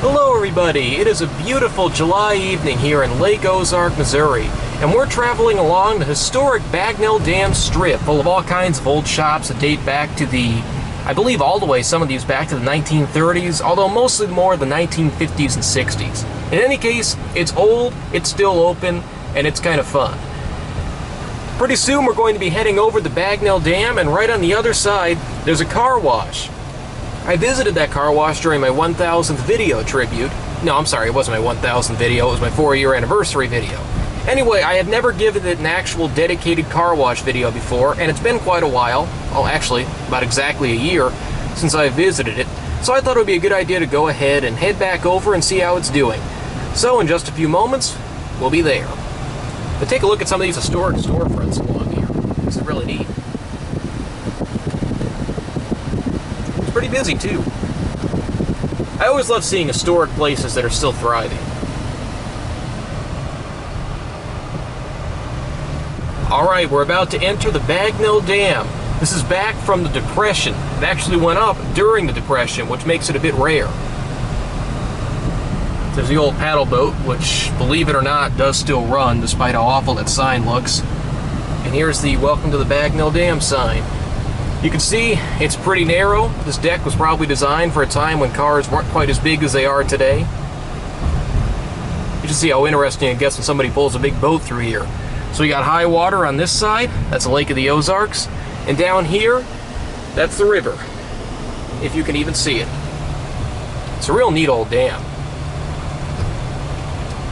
Hello everybody, it is a beautiful July evening here in Lake Ozark, Missouri, and we're traveling along the historic Bagnell Dam Strip, full of all kinds of old shops that date back to I believe all the way, some of these back to the 1930s, although mostly more the 1950s and 60s. In any case, it's old, it's still open, and it's kind of fun. Pretty soon we're going to be heading over the Bagnell Dam, and right on the other side, there's a car wash. I visited that car wash during my 1000th video tribute. No, I'm sorry, it wasn't my 1000th video, it was my 4-year anniversary video. Anyway, I had never given it an actual dedicated car wash video before, and it's been quite a while, well actually, about exactly a year, since I visited it, so I thought it would be a good idea to go ahead and head back over and see how it's doing. So in just a few moments, we'll be there. But take a look at some of these historic storefronts along here. This is really neat. It's pretty busy too. I always love seeing historic places that are still thriving. Alright, we're about to enter the Bagnell Dam. This is back from the Depression. It actually went up during the Depression, which makes it a bit rare. There's the old paddle boat, which, believe it or not, does still run, despite how awful that sign looks. And here's the Welcome to the Bagnell Dam sign. You can see it's pretty narrow. This deck was probably designed for a time when cars weren't quite as big as they are today. You can see how interesting it gets when somebody pulls a big boat through here. So we got high water on this side, that's the Lake of the Ozarks, and down here, that's the river, if you can even see it. It's a real neat old dam.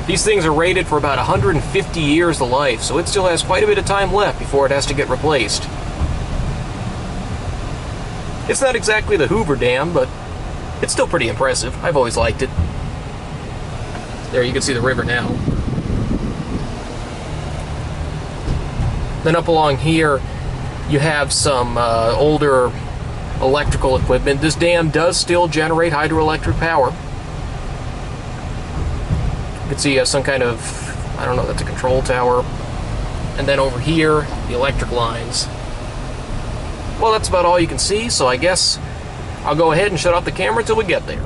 These things are rated for about 150 years of life, so it still has quite a bit of time left before it has to get replaced. It's not exactly the Hoover Dam, but it's still pretty impressive. I've always liked it. There, you can see the river now. Then up along here, you have some older electrical equipment. This dam does still generate hydroelectric power. You can see you have some kind of, I don't know, that's a control tower. And then over here, the electric lines. Well, that's about all you can see, so I guess I'll go ahead and shut off the camera until we get there.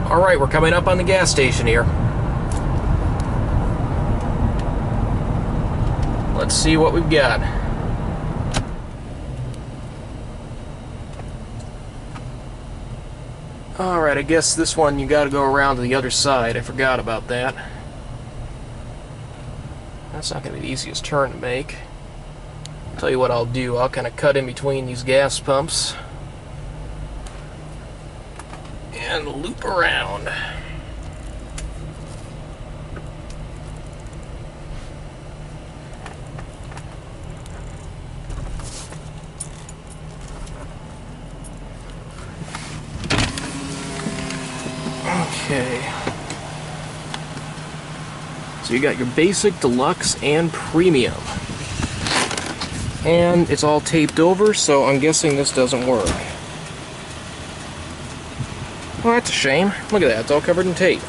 Alright, we're coming up on the gas station here. Let's see what we've got. Alright, I guess this one you gotta go around to the other side. I forgot about that. That's not gonna be the easiest turn to make. I'll tell you what I'll do. I'll kind of cut in between these gas pumps and loop around. Okay. So you got your basic, deluxe, and premium. And it's all taped over, so I'm guessing this doesn't work. Well, that's a shame. Look at that, it's all covered in tape.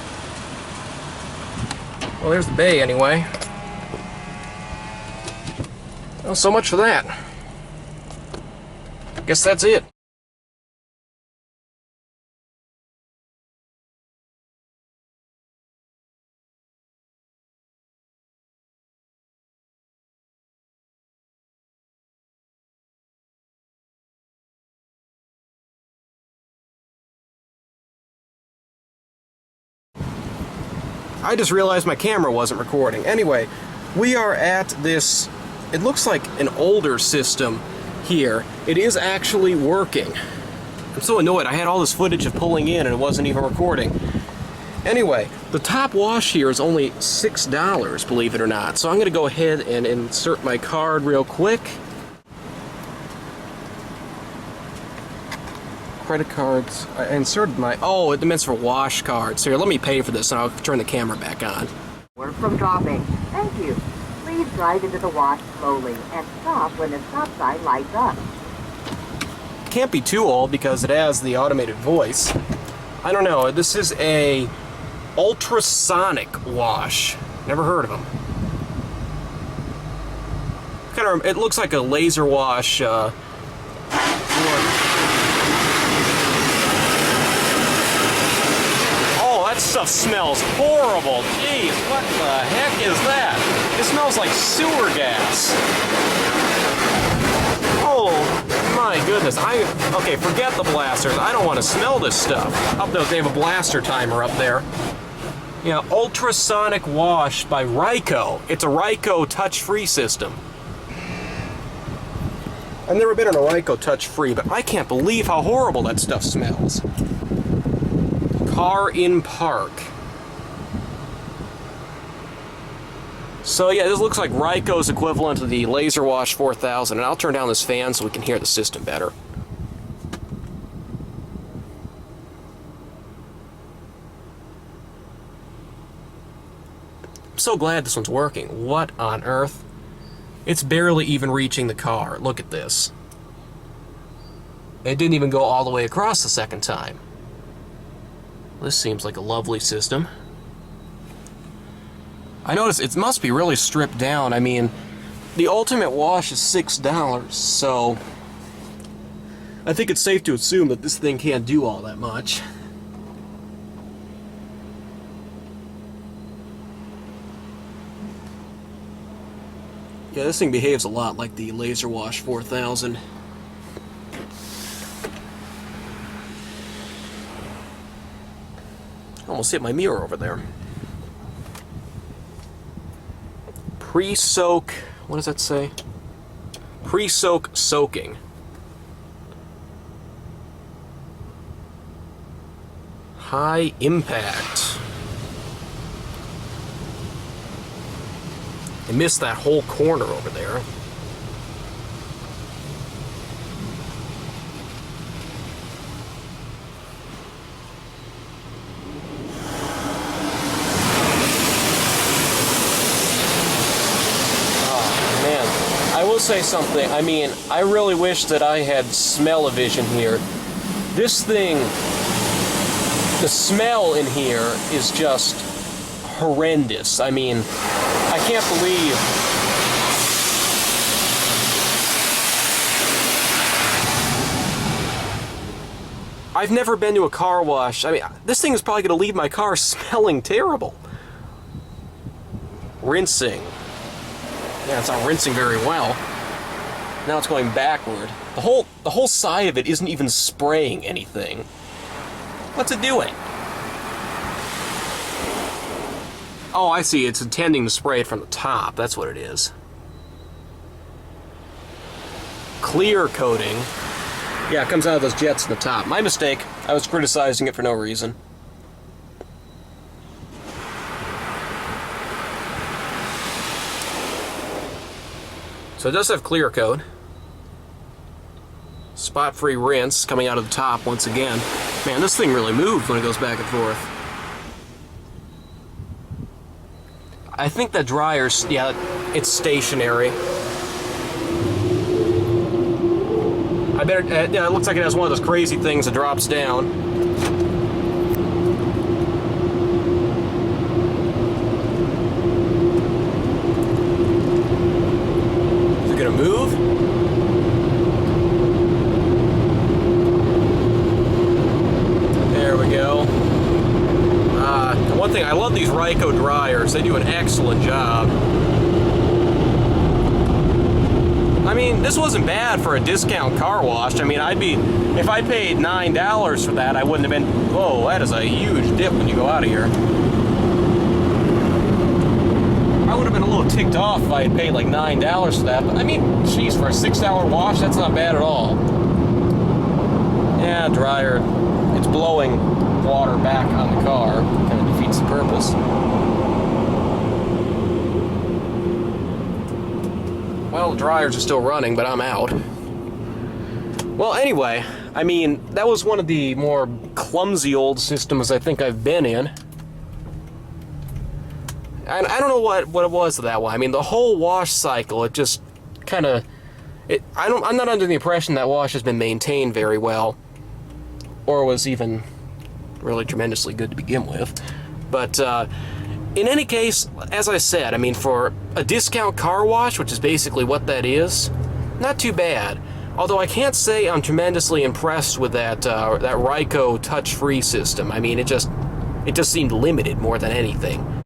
Well, there's the bay anyway. Well, so much for that. Guess that's it. I just realized my camera wasn't recording. Anyway, we are at this, it looks like an older system here. It is actually working. I'm so annoyed. I had all this footage of pulling in and it wasn't even recording. Anyway, the top wash here is only $6, believe it or not. So I'm going to go ahead and insert my card real quick. Credit cards. I inserted my... Oh, it meant for wash cards. Here, let me pay for this and I'll turn the camera back on. Work from dropping. Thank you. Please drive into the wash slowly and stop when the stop sign lights up. Can't be too old because it has the automated voice. I don't know. This is a Ultrasonic Wash. Never heard of them. Kind of, it looks like a laser wash. stuff smells horrible. Jeez, what the heck is that? It smells like sewer gas. Oh my goodness. Okay, forget the blasters. I don't want to smell this stuff. Up there, they have a blaster timer up there. Yeah, Ultrasonic Wash by Ryko. It's a Ryko touch-free system. I've never been in a Ryko touch-free, but I can't believe how horrible that stuff smells. Car in park. So yeah, this looks like Ryko's equivalent to the Laser Wash 4000, and I'll turn down this fan so we can hear the system better. I'm so glad this one's working. What on earth? It's barely even reaching the car. Look at this. It didn't even go all the way across the second time. This seems like a lovely system. I notice it must be really stripped down. I mean, the Ultimate Wash is $6, so I think it's safe to assume that this thing can't do all that much. Yeah, this thing behaves a lot like the Laser Wash 4000. Almost hit my mirror over there. Pre-soak, what does that say? Pre-soak soaking. High impact. I missed that whole corner over there. I will say something. I mean, I really wish that I had smell-o-vision here. This thing, the smell in here is just horrendous. I mean, I can't believe... I've never been to a car wash. I mean, this thing is probably going to leave my car smelling terrible. Rinsing. Yeah, it's not rinsing very well. Now it's going backward. The whole side of it isn't even spraying anything. What's it doing? Oh, I see. It's intending to spray it from the top. That's what it is. Clear coating. Yeah, it comes out of those jets in the top. My mistake. I was criticizing it for no reason. So it does have clear coat. Spot-free rinse coming out of the top once again. Man, this thing really moves when it goes back and forth. I think that dryer's, yeah, it's stationary. I better, yeah, it looks like it has one of those crazy things that drops down. Is it gonna move? There we go. One thing, I love these Ryko dryers. They do an excellent job. I mean, this wasn't bad for a discount car wash. I mean, if I paid $9 for that, I wouldn't have been, whoa, that is a huge dip when you go out of here. I would have been a little ticked off if I had paid like $9 for that, but I mean, geez, for a $6 wash, that's not bad at all. Yeah, dryer, it's blowing water back on the car, kind of defeats the purpose. Well, the dryers are still running, but I'm out. Well, anyway, I mean, that was one of the more clumsy old systems I think I've been in. And I don't know what it was to that one. I mean, the whole wash cycle, it just kind of... I'm not under the impression that wash has been maintained very well, or was even really tremendously good to begin with. But in any case, as I said, I mean, for a discount car wash, which is basically what that is, not too bad. Although I can't say I'm tremendously impressed with that Ryko touch-free system. I mean, it just It just seemed limited more than anything.